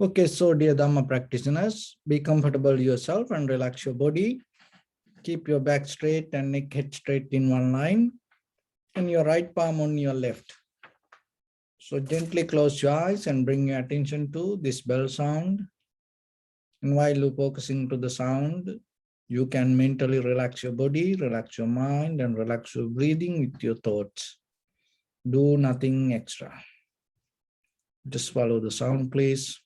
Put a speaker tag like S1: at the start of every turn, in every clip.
S1: Okay, so dear Dharma practitioners, be comfortable yourself and relax your body. Keep your back straight and neck head straight in one line, and your right palm on your left. So gently close your eyes and bring your attention to this bell sound. And while you're focusing to the sound, you can mentally relax your body, relax your mind, and relax your breathing with your thoughts. Do nothing extra. Just follow the sound, please.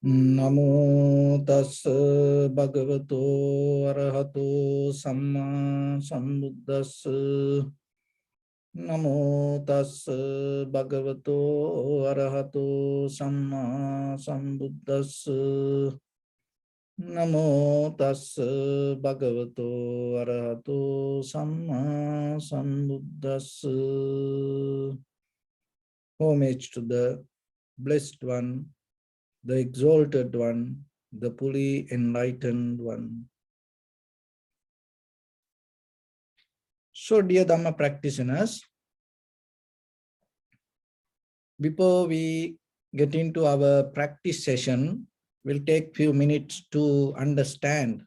S1: Namo tassa bhagavato arahato samma sambuddhassa. Namo tassa bhagavato arahato samma sambuddhassa. Namo tassa bhagavato arahato samma sambuddhassa. Homage to the Blessed One, the Exalted One, the fully enlightened One. So, dear Dhamma practitioners, before we get into our practice session, we'll take few minutes to understand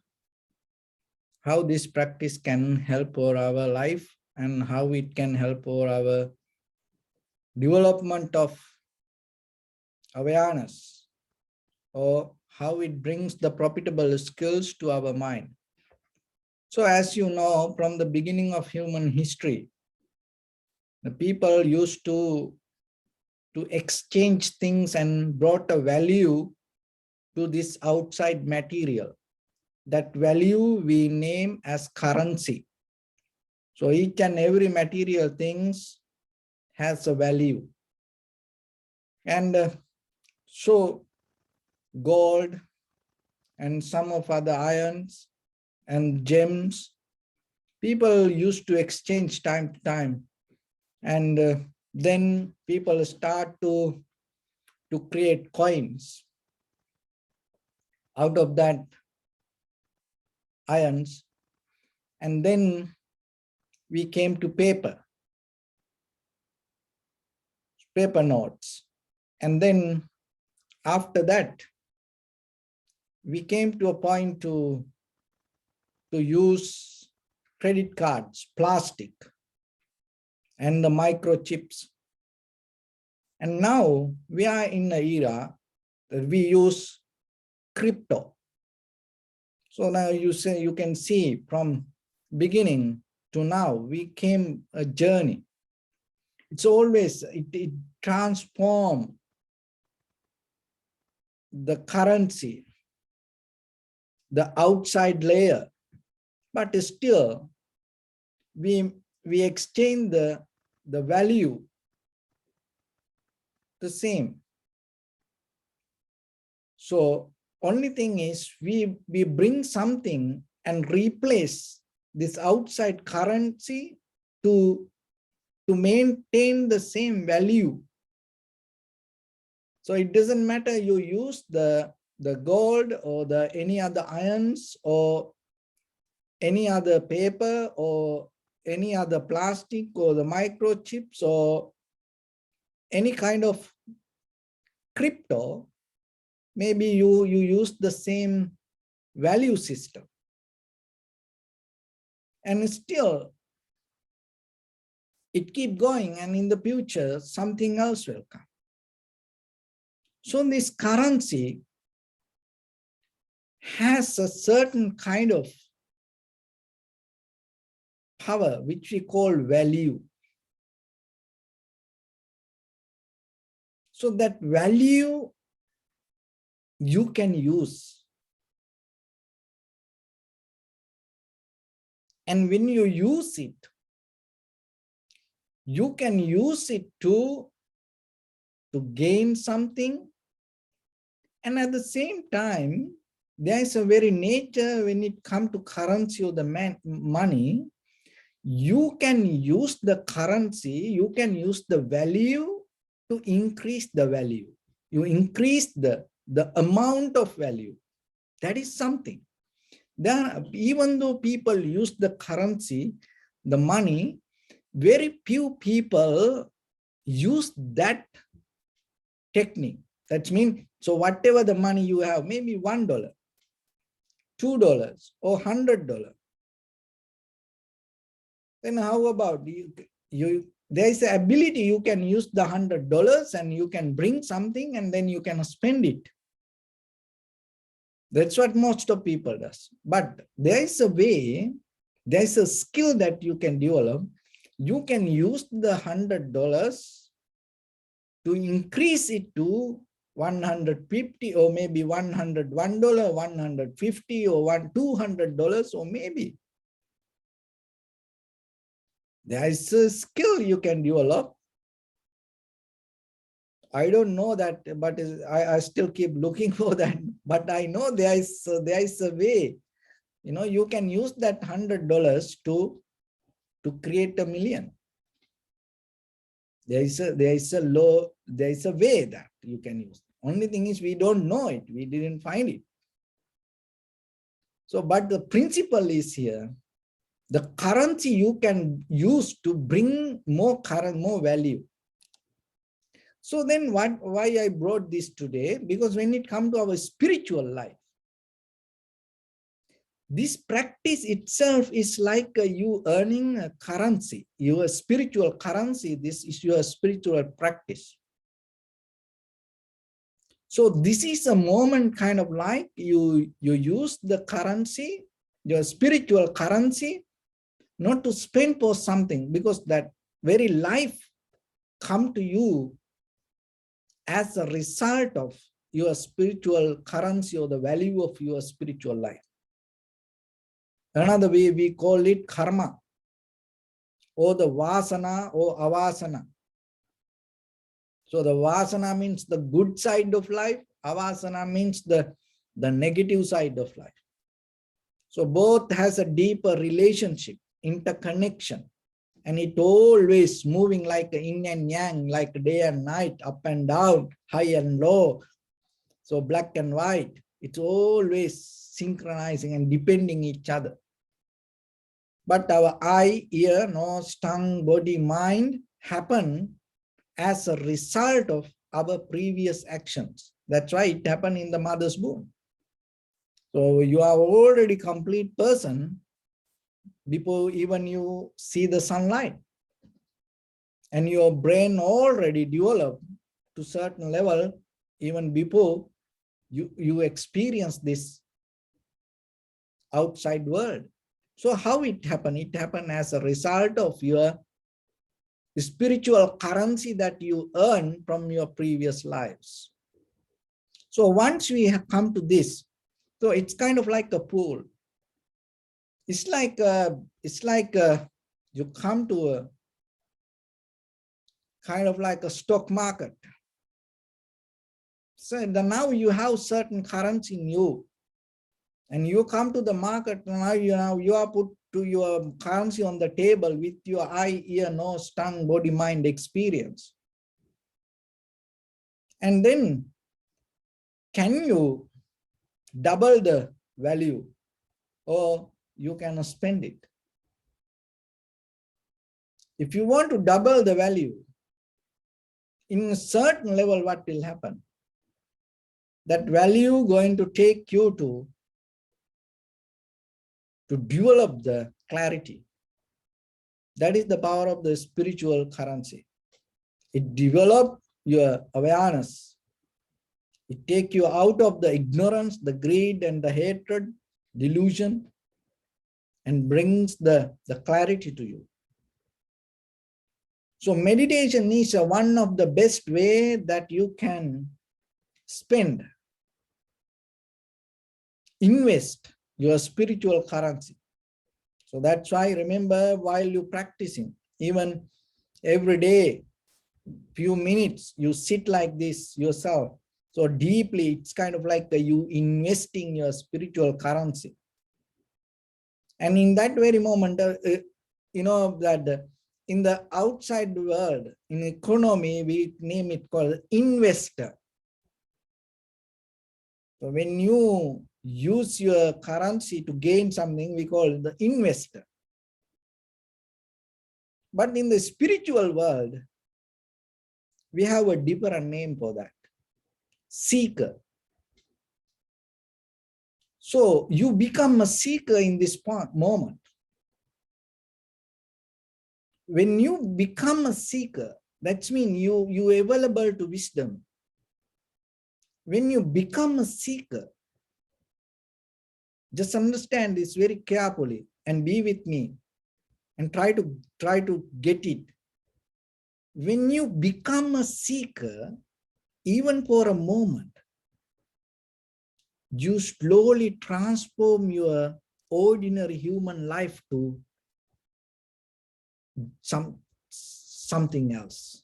S1: how this practice can help for our life and how it can help for our development of awareness, or how it brings the profitable skills to our mind. So as you know, from the beginning of human history, the people used to exchange things and brought a value to this outside material. That value we name as currency. So each and every material things has a value. And so gold and some of other irons and gems, people used to exchange time to time. And then people start to create coins out of that irons. And then we came to paper notes. And then after that, we came to a point to use credit cards, plastic, and the microchips. And now we are in an era that we use crypto. So now you can see from beginning to now, we came a journey. It's always, it transforms the currency, the outside layer, but still we exchange the value the same. So only thing is we bring something and replace this outside currency to maintain the same value. So it doesn't matter you use the gold or any other irons or any other paper or any other plastic or the microchips or any kind of crypto. Maybe you use the same value system, and still it keep going, and in the future something else will come. So this currency has a certain kind of power which we call value. So that value you can use. And when you use it, you can use it to gain something. And at the same time, there is a very nature when it comes to currency or the money, you can use the currency, you can use the value to increase the value. You increase the amount of value. That is something. There, even though people use the currency, the money, very few people use that technique. That means, so whatever the money you have, maybe $1, $2, or $100. Then how about you? There is the ability you can use the $100 and you can bring something and then you can spend it. That's what most of people does. But there is a way, there is a skill that you can develop. You can use the $100 to increase it to 150 or maybe $101, $150 or $200, or maybe. There is a skill you can develop. I don't know that, but I still keep looking for that. But I know there is a way. You know, you can use that $100 to create $1 million. There is a way that you can use. Only thing is we don't know it. We didn't find it. So, but the principle is here. The currency you can use to bring more value. So then why I brought this today? Because when it comes to our spiritual life, this practice itself is like you earning a currency, your spiritual currency. This is your spiritual practice. So this is a moment kind of like you use the currency, your spiritual currency, not to spend for something, because that very life come to you as a result of your spiritual currency or the value of your spiritual life. Another way we call it karma, or the vasana or avasana. So the vasana means the good side of life, avasana means the negative side of life. So both has a deeper relationship, interconnection, and it always moving like yin and yang, like day and night, up and down, high and low. So black and white, it's always synchronizing and depending each other. But our eye, ear, nose, tongue, body, mind happen as a result of our previous actions. That's why it happened in the mother's womb. So you are already complete person before even you see the sunlight. And your brain already developed to certain level even before you experience this outside world. So how it happened? It happened as a result of your spiritual currency that you earn from your previous lives. So once we have come to this, so it's kind of like a pool. It's like you come to a kind of like a stock market. So now you have certain currency in you, and you come to the market. Now you are put to your currency on the table with your eye, ear, nose, tongue, body, mind experience. And then can you double the value, or you can spend it? If you want to double the value, in a certain level, what will happen? That value going to take you to develop the clarity. That is the power of the spiritual currency. It develops your awareness. It takes you out of the ignorance, the greed, and the hatred, delusion, and brings the clarity to you. So meditation is one of the best way that you can spend, invest your spiritual currency. So that's why, remember, while you practicing, even every day, few minutes, you sit like this yourself. So deeply, it's kind of like you investing your spiritual currency. And in that very moment, you know that in the outside world, in economy, we name it called investor. So when you use your currency to gain something, we call the investor. But in the spiritual world, we have a different name for that, seeker. So you become a seeker in this moment. When you become a seeker, that means you available to wisdom. When you become a seeker, just understand this very carefully and be with me and try to get it. When you become a seeker, even for a moment, you slowly transform your ordinary human life to something else,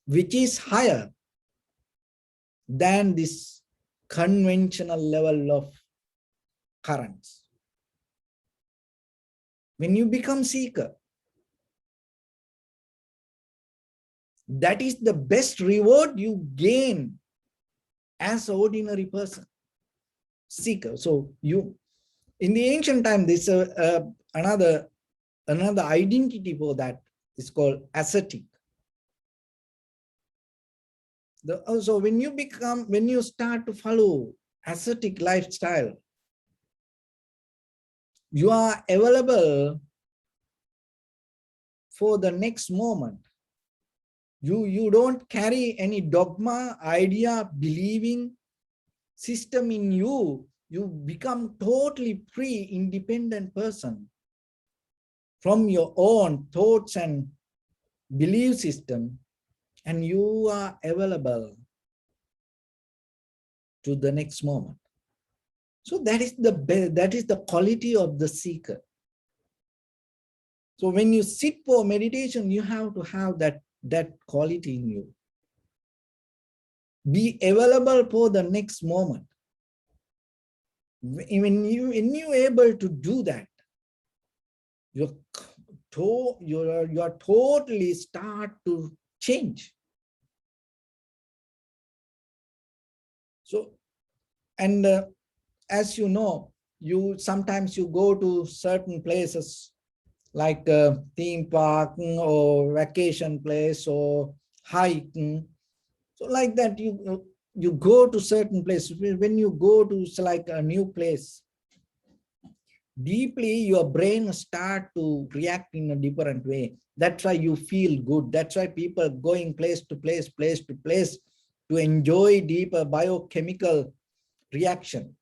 S1: which is higher than this conventional level of currents. When you become seeker, that is the best reward you gain as an ordinary person, seeker. So you, in the ancient time, this another identity for that is called ascetic. So when you start to follow ascetic lifestyle, you are available for the next moment. You don't carry any dogma, idea, believing system in you. You become totally free, independent person from your own thoughts and belief system, and you are available to the next moment. So that is the quality of the seeker. So when you sit for meditation, you have to have that quality in you. Be available for the next moment. When you're able to do that, you're totally start to change. So, and as you know, sometimes you go to certain places like a theme park or vacation place or hiking. So like that, you go to certain places. When you go to like a new place, deeply your brain start to react in a different way. That's why you feel good. That's why people going place to place to enjoy deeper biochemical reaction.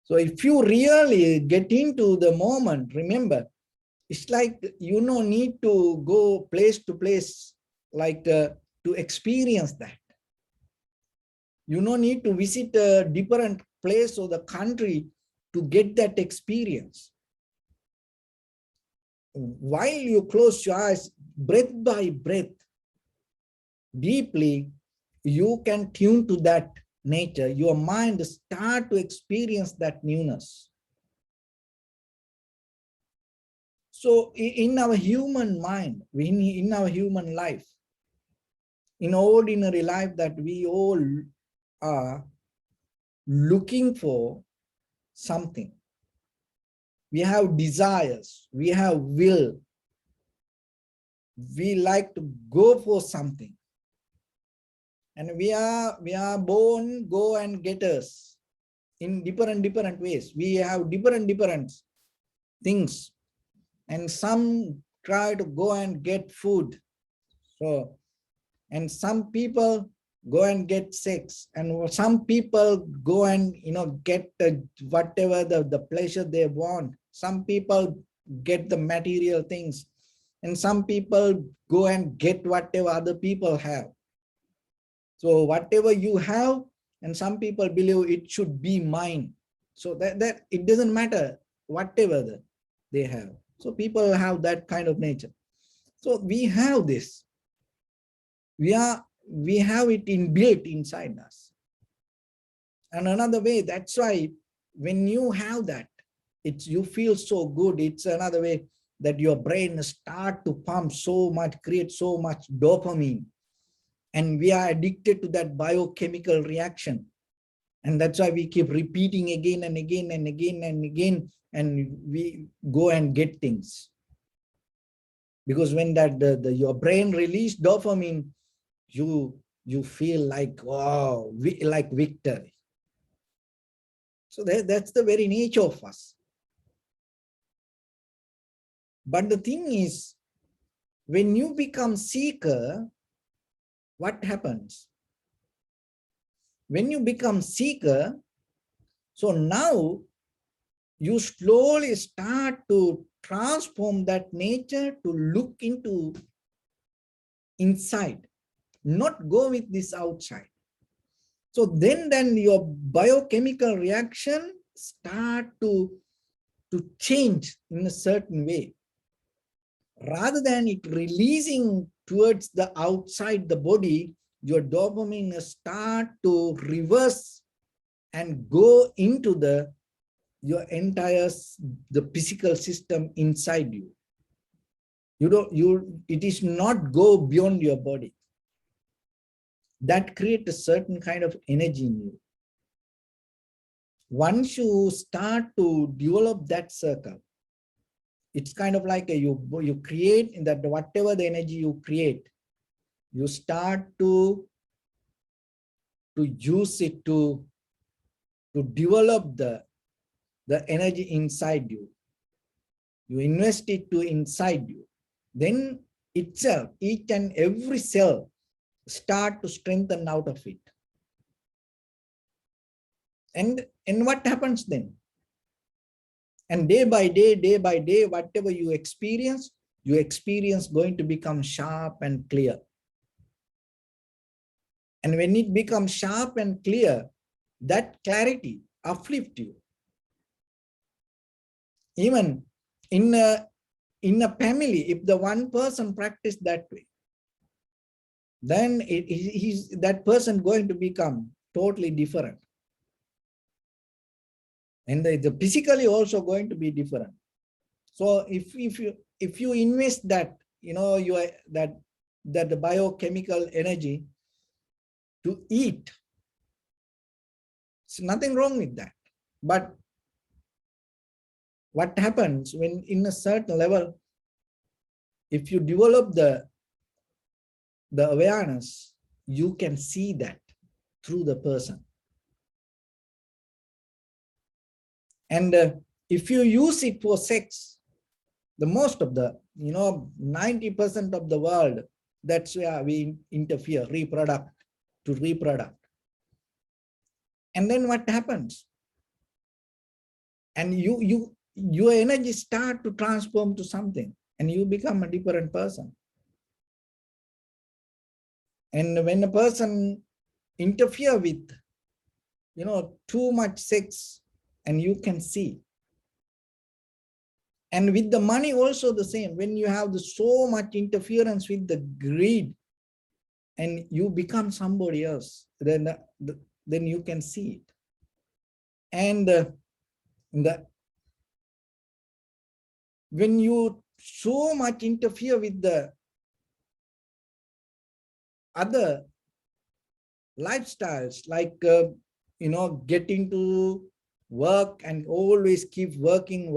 S1: So if you really get into the moment, remember, it's like you don't need to go place to place like to experience that. You don't need to visit a different place or the country to get that experience. While you close your eyes, breath by breath, deeply, you can tune to that nature. Your mind start to experience that newness. So in our human mind, in our human life, in ordinary life that we all are looking for something. We have desires, we have will, we like to go for something. And we are born go and getters in different ways. We have different things. And some try to go and get food. So, and some people go and get sex, and some people go and get whatever the pleasure they want. Some people get the material things. And some people go and get whatever other people have. So whatever you have, and some people believe it should be mine. So that it doesn't matter whatever they have. So people have that kind of nature. So we have this. We have it inbuilt inside us. And another way, that's why when you have that, you feel so good. It's another way that your brain start to pump so much, create so much dopamine. And we are addicted to that biochemical reaction. And that's why we keep repeating again and again and again and again, and we go and get things. Because when that your brain release dopamine, you feel like, wow, like victory. So that's the very nature of us. But the thing is, when you become seeker, what happens? When you become seeker, so now you slowly start to transform that nature to look into inside, not go with this outside. So then your biochemical reaction start to change in a certain way. Rather than it releasing towards the outside the body, your dopamine start to reverse and go into your entire physical system inside you. It is not go beyond your body. That creates a certain kind of energy in you. Once you start to develop that circle, it's kind of like you create in that whatever the energy you create, you start to use it to develop the energy inside you. You invest it to inside you. Then itself, each and every cell start to strengthen out of it. And what happens then? And day by day, whatever you experience going to become sharp and clear. And when it becomes sharp and clear, that clarity uplifts you. Even in a family, if the one person practice that way, then that person going to become totally different. And the physically also going to be different. So if you invest that, that the biochemical energy to eat, there's nothing wrong with that. But what happens when in a certain level, if you develop the awareness, you can see that through the person. And if you use it for sex, the most of the 90% of the world, that's where we interfere, reproduct. And then what happens? And your energy start to transform to something, and you become a different person. And when a person interfere with too much sex, and you can see. And with the money also the same. When you have so much interference with the greed, and you become somebody else, then you can see it. And when you so much interfere with the other lifestyles, like getting to work and always keep working,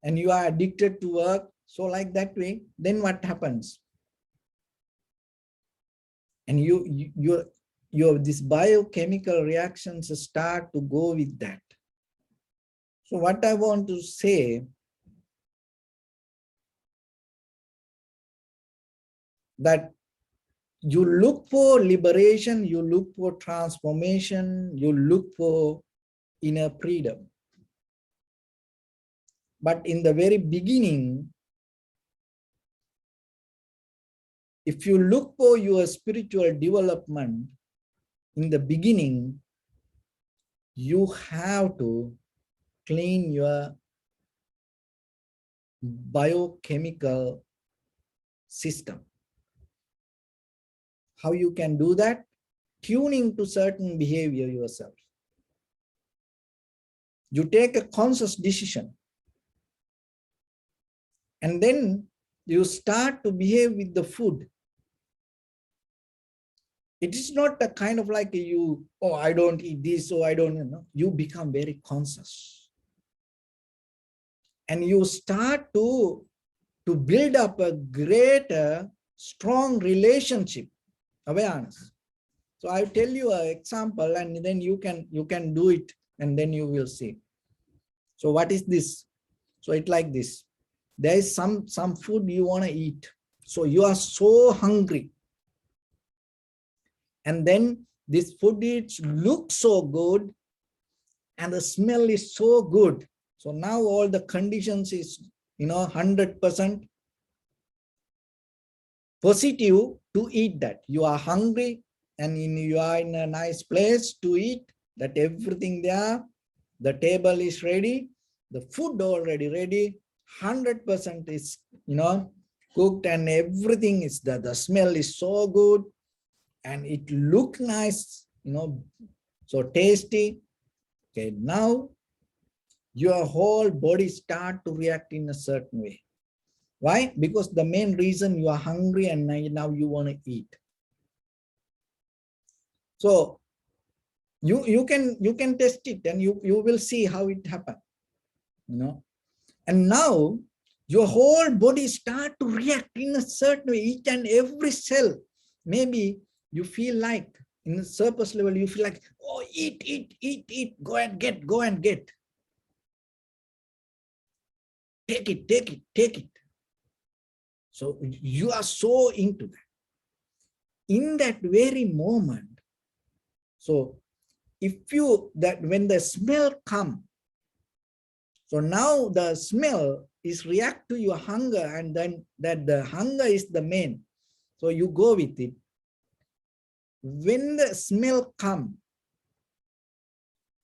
S1: and you are addicted to work, so like that way, then what happens? And your this biochemical reactions start to go with that. So what I want to say, that you look for liberation, you look for transformation, you look for inner freedom. But in the very beginning, If you look for your spiritual development in the beginning, you have to clean your biochemical system. How you can do that? Tuning to certain behavior yourself. You take a conscious decision, and then you start to behave with the food. It is not a kind of like you, oh, I don't eat this, so I don't, you become very conscious. And you start to build up a greater, strong relationship, awareness. So I tell you an example, and then you can do it, and then you will see. So what is this? So it's like this. There is some food you want to eat. So you are so hungry. And then this food looks so good, and the smell is so good. So now all the conditions is 100% positive to eat that. You are hungry, and you are in a nice place to eat, that everything there, the table is ready, the food already ready, 100% is cooked, and everything is the smell is so good, and it look nice, so tasty. Okay, now your whole body start to react in a certain way. Why? Because the main reason you are hungry, and now you want to eat. So you can test it, and you will see how it happens. And now your whole body start to react in a certain way, each and every cell. Maybe you feel like in the surface level, you feel like, oh, eat, go and get. Take it. So you are so into that. In that very moment, so when the smell comes, so now the smell is react to your hunger, and then that the hunger is the main. So you go with it. When the smell comes,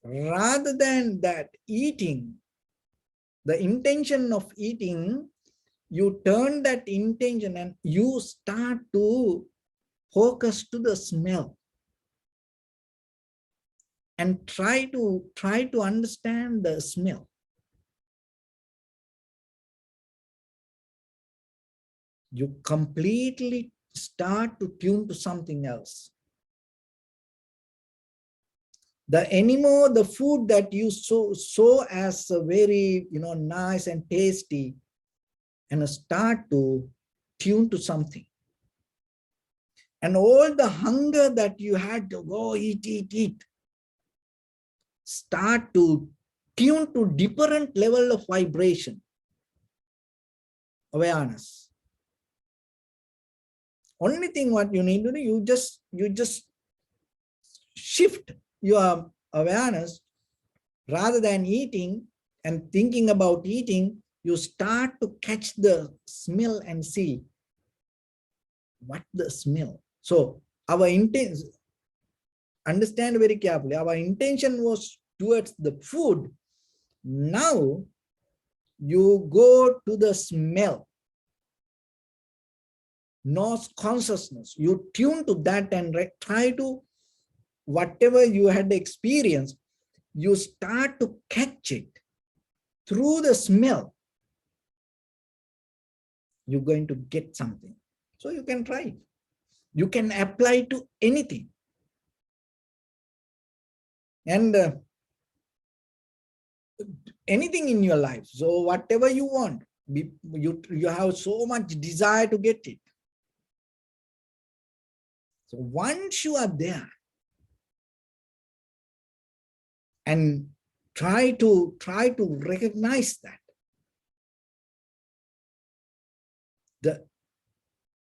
S1: rather than that eating, the intention of eating, you turn that intention and you start to focus to the smell and try to understand the smell. You completely start to tune to something else. The anymore the food that you saw as a very nice and tasty, and start to tune to something. And all the hunger that you had to go eat, start to tune to different level of vibration, awareness. Only thing what you need to do, you just shift your awareness. Rather than eating and thinking about eating, you start to catch the smell and see what the smell. So our intention, understand very carefully, our intention was towards the food. Now you go to the smell, nose consciousness. You tune to that and try to, whatever you had experienced, you start to catch it through the smell. You're going to get something. So you can try it. You can apply to anything. And anything in your life. So whatever you want, you have so much desire to get it. So once you are there, and try to recognize that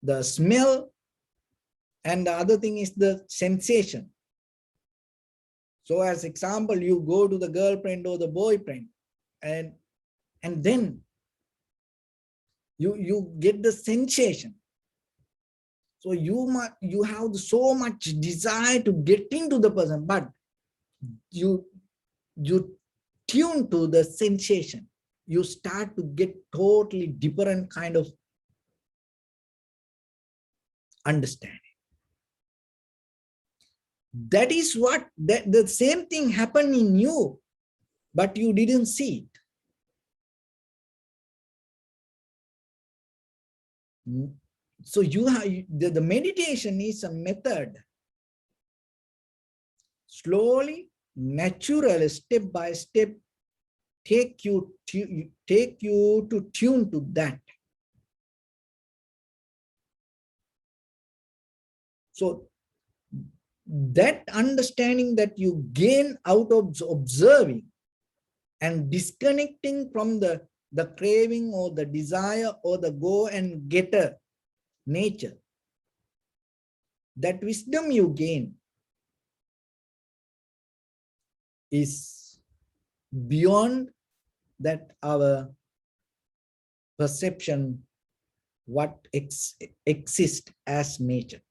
S1: the smell, and the other thing is the sensation. So as example, you go to the girlfriend or the boyfriend, and then you get the sensation. So you have so much desire to get into the person, but you tune to the sensation. You start to get totally different kind of understanding. That is what the same thing happened in you, but you didn't see it. So you have the meditation is a method. Slowly, naturally, step by step, take you to tune to that. So that understanding that you gain out of observing and disconnecting from the craving or the desire or the go and getter nature, that wisdom you gain is beyond that our perception, what exists as nature.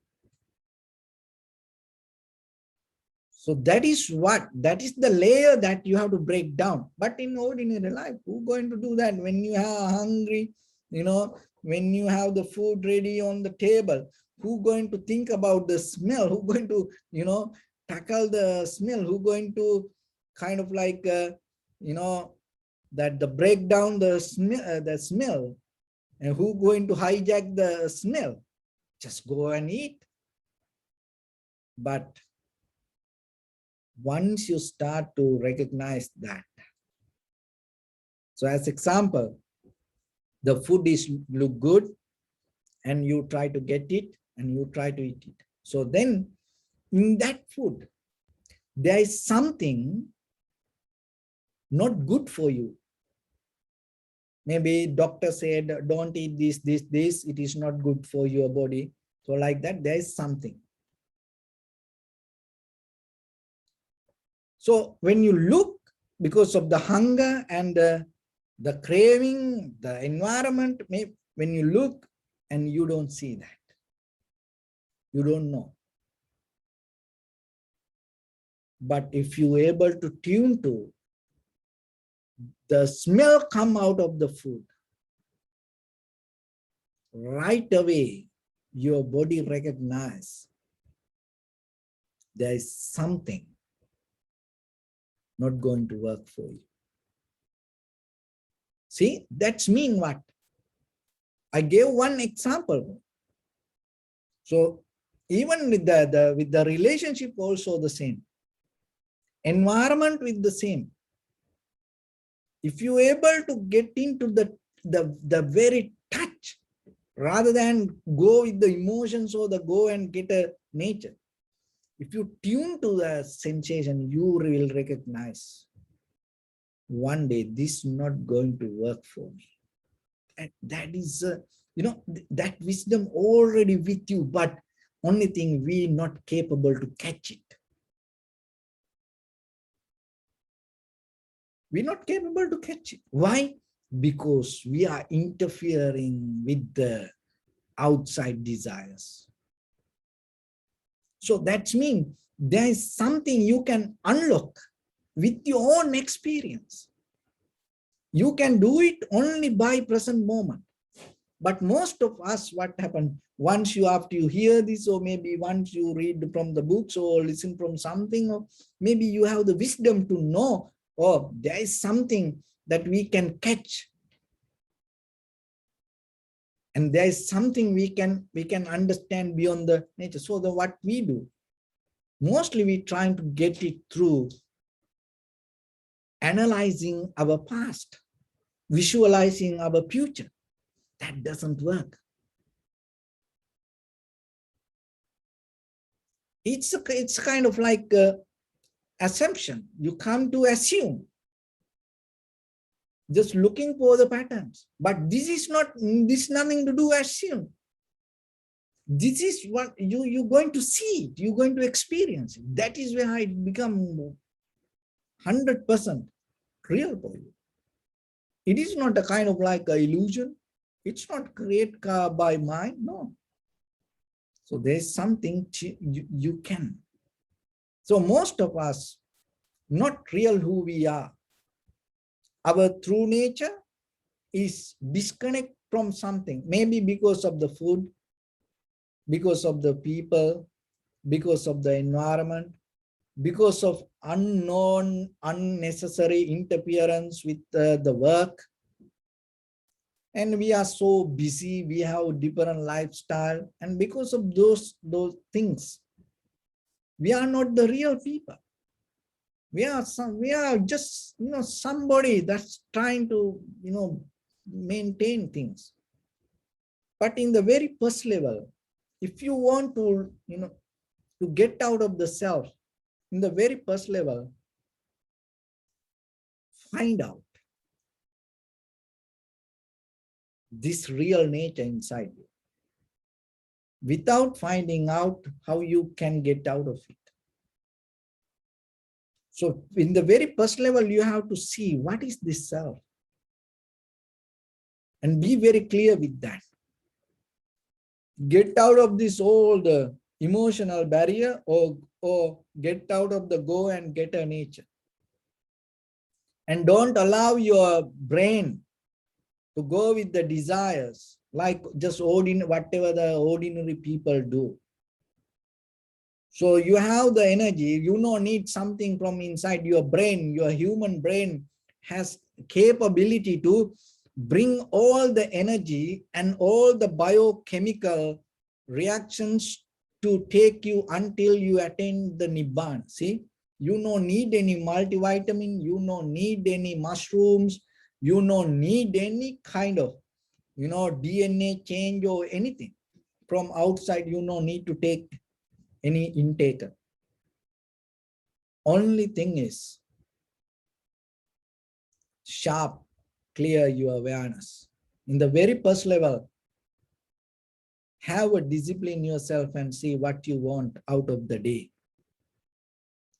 S1: So that is the layer that you have to break down. But in ordinary life, who's going to do that? When you are hungry, when you have the food ready on the table, who's going to think about the smell? Who's going to, tackle the smell? Who's going to kind of like, that the break down the smell, and who's going to hijack the smell? Just go and eat. But once you start to recognize that, so as example, the food is look good and you try to get it and you try to eat it. So then in that food, there is something not good for you. Maybe doctor said, don't eat this, it is not good for your body. So like that, there is something. So when you look, because of the hunger and the craving, the environment, when you look and you don't see that, you don't know. But if you are able to tune to the smell come out of the food, right away, your body recognizes there is something not going to work for you. See, that's mean what? I gave one example. So even with the relationship also the same. Environment with the same. If you're able to get into the very touch, rather than go with the emotions or the go and get a nature, if you tune to the sensation, you will recognize one day this is not going to work for me. And that is, that wisdom already with you, but only thing we not capable to catch it. We're not capable to catch it. Why? Because we are interfering with the outside desires. So that means there is something you can unlock with your own experience. You can do it only by present moment. But most of us, what happened, once after you hear this, or maybe once you read from the books or listen from something, or maybe you have the wisdom to know, oh, there is something that we can catch. And there is something we can understand beyond the nature. So what we do, mostly we trying to get it through analyzing our past, visualizing our future. That doesn't work. It's kind of like assumption. You come to assume, just looking for the patterns. But this is nothing to do assume. This is what you're going to see it, you're going to experience it. That is where it becomes 100% real for you. It is not a kind of like an illusion. It's not created by mind, no. So there's something you can. So most of us, not real who we are. Our true nature is disconnect from something, maybe because of the food, because of the people, because of the environment, because of unknown, unnecessary interference with the work. And we are so busy, we have different lifestyle. And because of those things, we are not the real people. We are just, somebody that's trying to, maintain things. But in the very first level, if you want to, to get out of the self, in the very first level, find out this real nature inside you. Without finding out, how you can get out of it. So in the very first level, you have to see what is this self. And be very clear with that. Get out of this old emotional barrier, or get out of the go and get a nature. And don't allow your brain to go with the desires, like just whatever the ordinary people do. So you have the energy, you need something from inside your brain. Your human brain has capability to bring all the energy and all the biochemical reactions to take you until you attain the Nibbana. See, you don't need any multivitamin, you don't need any mushrooms, you don't need any kind of, DNA change or anything from outside. You don't need to take any intake. Only thing is sharp, clear your awareness. In the very first level, have a discipline yourself and see what you want out of the day.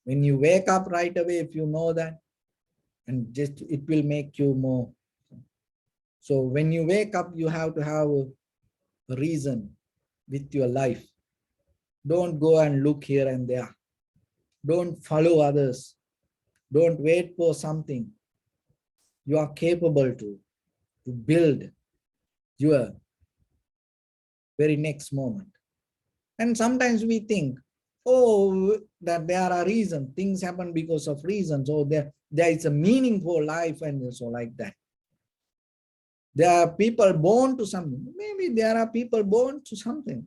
S1: When you wake up right away, if you know that, and just it will make you more. So when you wake up, you have to have a reason with your life. Don't go and look here and there. Don't follow others. Don't wait for something. You are capable to build your very next moment. And sometimes we think, oh, that there are reasons, things happen because of reasons, or there is a meaning for life, and so like that. There are people born to something. Maybe there are people born to something.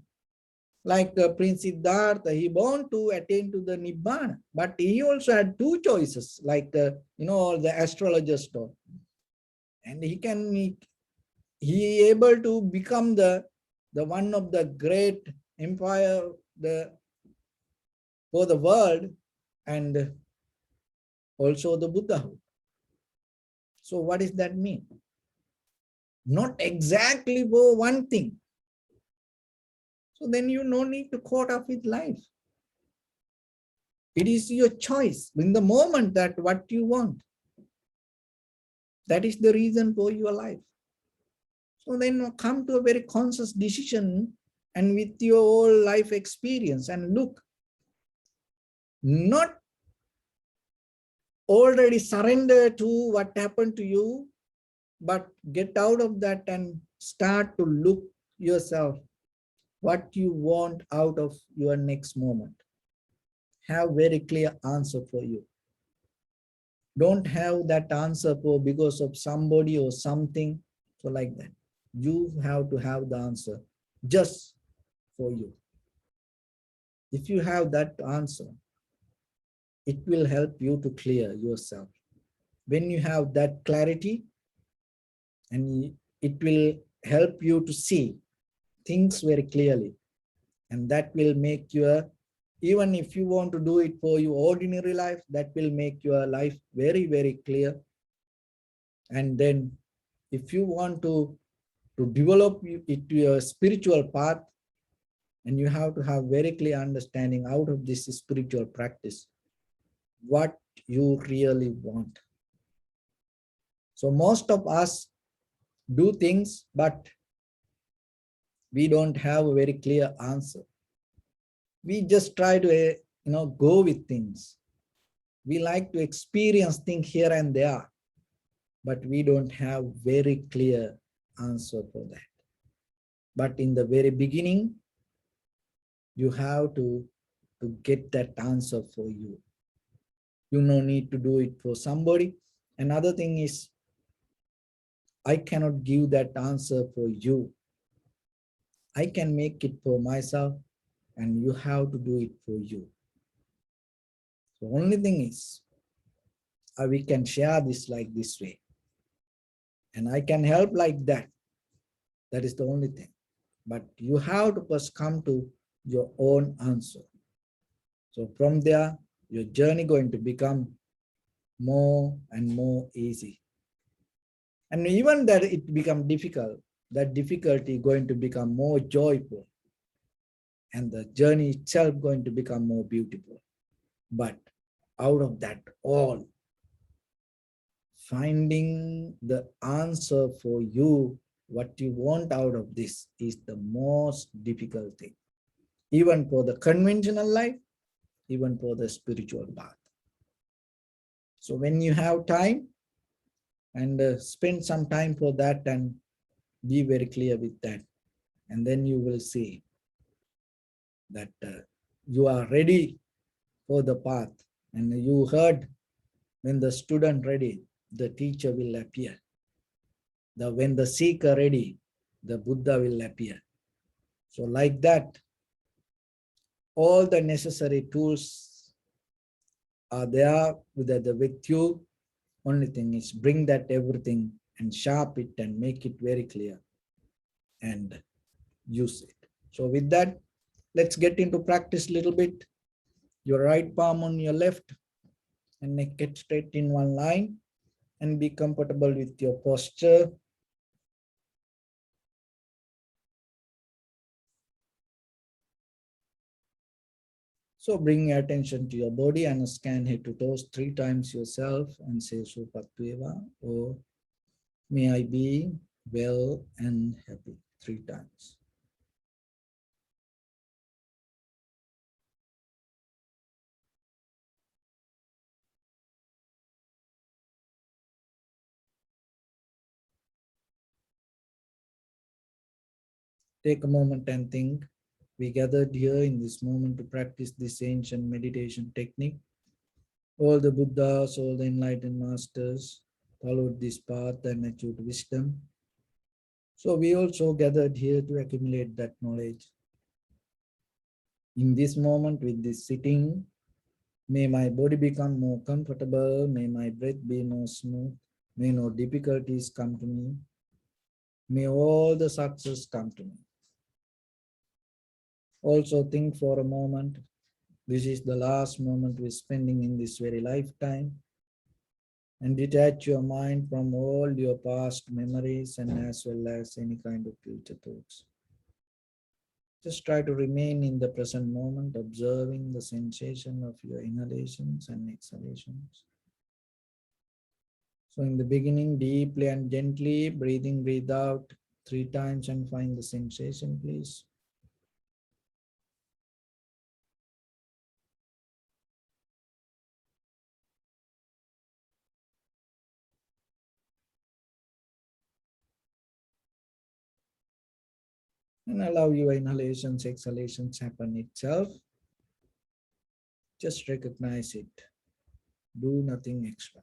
S1: Like Prince Siddhartha, he born to attain to the Nibbana, but he also had two choices, like the astrologers told. And he able to become the one of the great empire for the world, and also the Buddhahood. So what does that mean? Not exactly for one thing. So then you no need to caught up with life. It is your choice in the moment that what you want. That is the reason for your life. So then come to a very conscious decision, and with your whole life experience, and look, not already surrender to what happened to you, but get out of that and start to look yourself what you want out of your next moment. Have very clear answer for you. Don't have that answer for because of somebody or something. So like that, you have to have the answer just for you. If you have that answer, it will help you to clear yourself. When you have that clarity, and it will help you to see things very clearly, and that will make your, even if you want to do it for your ordinary life, that will make your life very, very clear. And then if you want to develop it to your spiritual path, and you have to have very clear understanding out of this spiritual practice, what you really want. So most of us do things, but we don't have a very clear answer. We just try to go with things. We like to experience things here and there, but we don't have very clear answer for that. But in the very beginning, you have to get that answer for you. You no need to do it for somebody. Another thing is, I cannot give that answer for you. I can make it for myself, and you have to do it for you. The only thing is, we can share this like this way, and I can help like that. That is the only thing. But you have to first come to your own answer. So from there, your journey going to become more and more easy. And even that it become difficult, that difficulty going to become more joyful, and the journey itself going to become more beautiful. But out of that all, finding the answer for you, what you want out of this, is the most difficult thing. Even for the conventional life, even for the spiritual path. So when you have time, and spend some time for that, and be very clear with that, and then you will see that you are ready for the path. And you heard, when the student ready, the teacher will appear. When the seeker ready, the Buddha will appear. So like that, all the necessary tools are there with you. Only thing is, bring that everything and sharp it and make it very clear and use it. So with that, let's get into practice a little bit. Your right palm on your left, and neck it straight in one line, and be comfortable with your posture. So bring your attention to your body and scan head to toes 3 times yourself and say Supattveva, or may I be well and happy, 3 times. Take a moment and think. We gathered here in this moment to practice this ancient meditation technique. All the Buddhas, all the enlightened masters followed this path and achieved wisdom. So we also gathered here to accumulate that knowledge. In this moment, with this sitting, may my body become more comfortable, may my breath be more smooth, may no difficulties come to me, may all the success come to me. Also think for a moment, this is the last moment we're spending in this very lifetime, and detach your mind from all your past memories and as well as any kind of future thoughts. Just try to remain in the present moment, observing the sensation of your inhalations and exhalations. So in the beginning, deeply and gently, breathe out 3 times and find the sensation, please. And allow your inhalations, exhalations happen itself. Just recognize it. Do nothing extra.